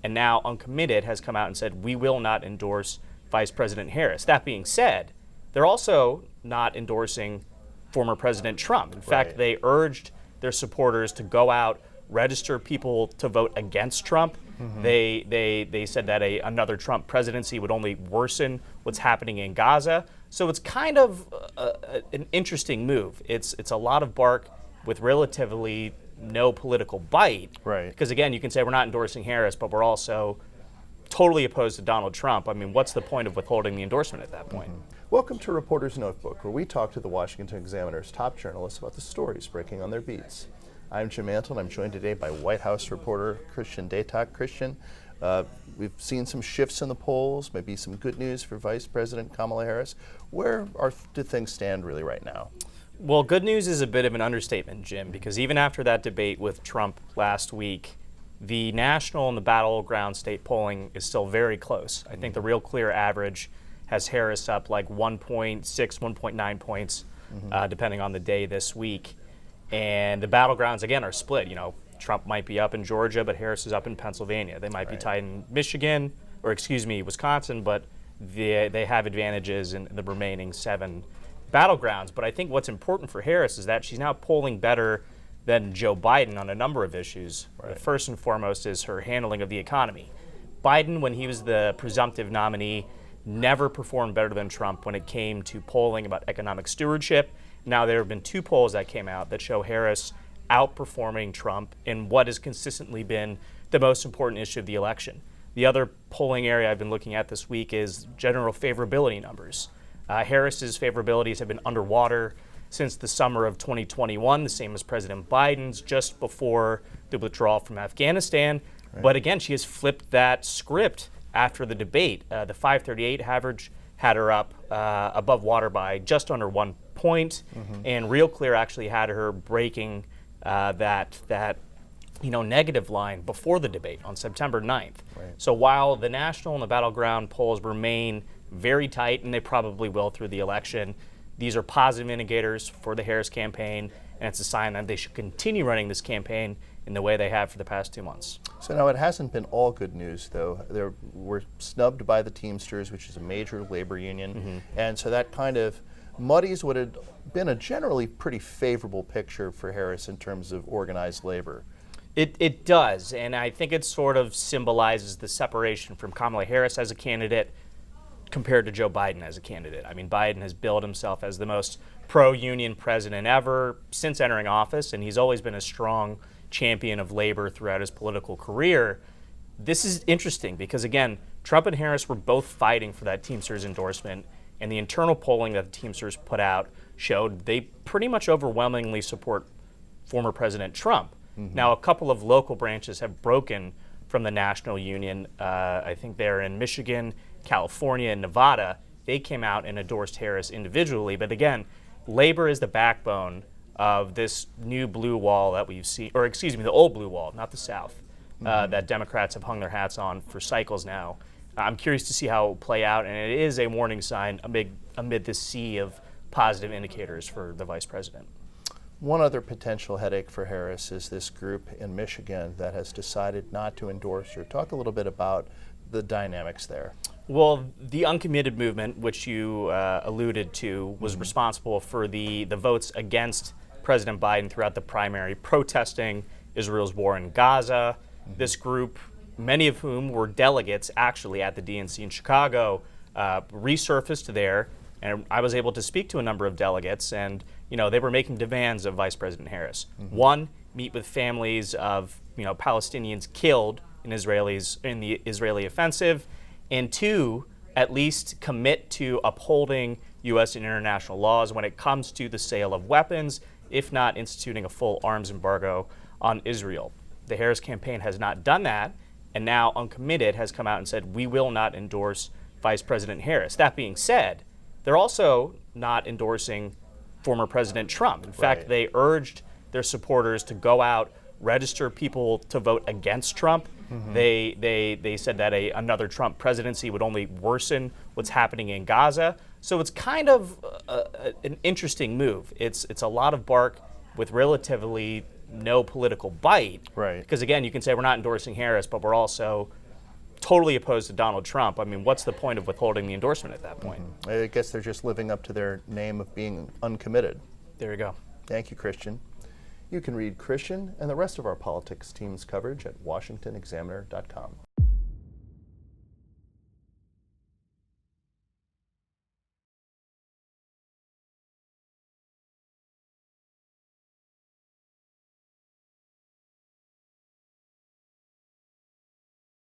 and now Uncommitted has come out and said, we will not endorse Vice President Harris. That being said, they're also not endorsing former President Trump. In fact, they urged their supporters to go out, register people to vote against Trump. They said that another Trump presidency would only worsen what's happening in Gaza. So it's kind of an interesting move. It's a lot of bark with relatively no political bite. Right. Because again, you can say we're not endorsing Harris, but we're also totally opposed to Donald Trump. I mean, what's the point of withholding the endorsement at that point? Welcome to Reporter's Notebook, where we talk to the Washington Examiner's top journalists about the stories breaking on their beats. I'm Jim Mantle, and I'm joined today by White House reporter Christian Daytok. Christian, we've seen some shifts in the polls, maybe some good news for Vice President Kamala Harris. Where do things stand really right now? Well, good news is a bit of an understatement, Jim, because even after that debate with Trump last week, the national and the battleground state polling is still very close. I think the real clear average has Harris up like 1.6, 1.9 points, depending on the day this week. And the battlegrounds, again, are split. You know, Trump might be up in Georgia, but Harris is up in Pennsylvania. They might be tied in Michigan, or Wisconsin, but they have advantages in the remaining 7 battlegrounds. But I think what's important for Harris is that she's now polling better than Joe Biden on a number of issues. The first and foremost is her handling of the economy. Biden, when he was the presumptive nominee, never performed better than Trump when it came to polling about economic stewardship. Now, there have been 2 polls that came out that show Harris outperforming Trump in what has consistently been the most important issue of the election. The other polling area I've been looking at this week is general favorability numbers. Harris's favorabilities have been underwater since the summer of 2021, the same as President Biden's just before the withdrawal from Afghanistan. But again, she has flipped that script after the debate. The 538 average had her up above water by just under 1 point, and Real Clear actually had her breaking that negative line before the debate on September 9th. So while the national and the battleground polls remain very tight, and they probably will through the election, these are positive indicators for the Harris campaign, and it's a sign that they should continue running this campaign in the way they have for the past 2 months. So now it hasn't been all good news, though. They were snubbed by the Teamsters, which is a major labor union, and so that kind of muddies what had been a generally pretty favorable picture for Harris in terms of organized labor. It does, and I think it sort of symbolizes the separation from Kamala Harris as a candidate compared to Joe Biden as a candidate. I mean, Biden has billed himself as the most pro-union president ever since entering office, and he's always been a strong champion of labor throughout his political career. This is interesting because, again, Trump and Harris were both fighting for that Teamsters endorsement, and the internal polling that the Teamsters put out showed they pretty much overwhelmingly support former President Trump. Now, a couple of local branches have broken from the national union. I think they're in Michigan, California, and Nevada. They came out and endorsed Harris individually. But again, labor is the backbone of this new blue wall that we've seen, or excuse me, the old blue wall, not the South, that Democrats have hung their hats on for cycles now. I'm curious to see how it will play out, and it is a warning sign amid this sea of positive indicators for the vice president. One other potential headache for Harris is this group in Michigan that has decided not to endorse her. Talk a little bit about the dynamics there. Well, the Uncommitted movement, which you alluded to, was responsible for the votes against President Biden throughout the primary, protesting Israel's war in Gaza. This group, many of whom were delegates actually at the DNC in Chicago, resurfaced there. And I was able to speak to a number of delegates, and they were making demands of Vice President Harris. One, meet with families of Palestinians killed in the Israeli offensive, and 2, at least commit to upholding U.S. and international laws when it comes to the sale of weapons, if not instituting a full arms embargo on Israel. The Harris campaign has not done that, and now Uncommitted has come out and said, we will not endorse Vice President Harris. That being said, they're also not endorsing former President Trump. In fact, they urged their supporters to go out, register people to vote against Trump. They said that another Trump presidency would only worsen what's happening in Gaza. So it's kind of an interesting move. It's a lot of bark with relatively no political bite. Right. Because again, you can say we're not endorsing Harris, but we're also totally opposed to Donald Trump, I mean, what's the point of withholding the endorsement at that point? I guess they're just living up to their name of being uncommitted. There you go. Thank you, Christian. You can read Christian and the rest of our politics team's coverage at WashingtonExaminer.com.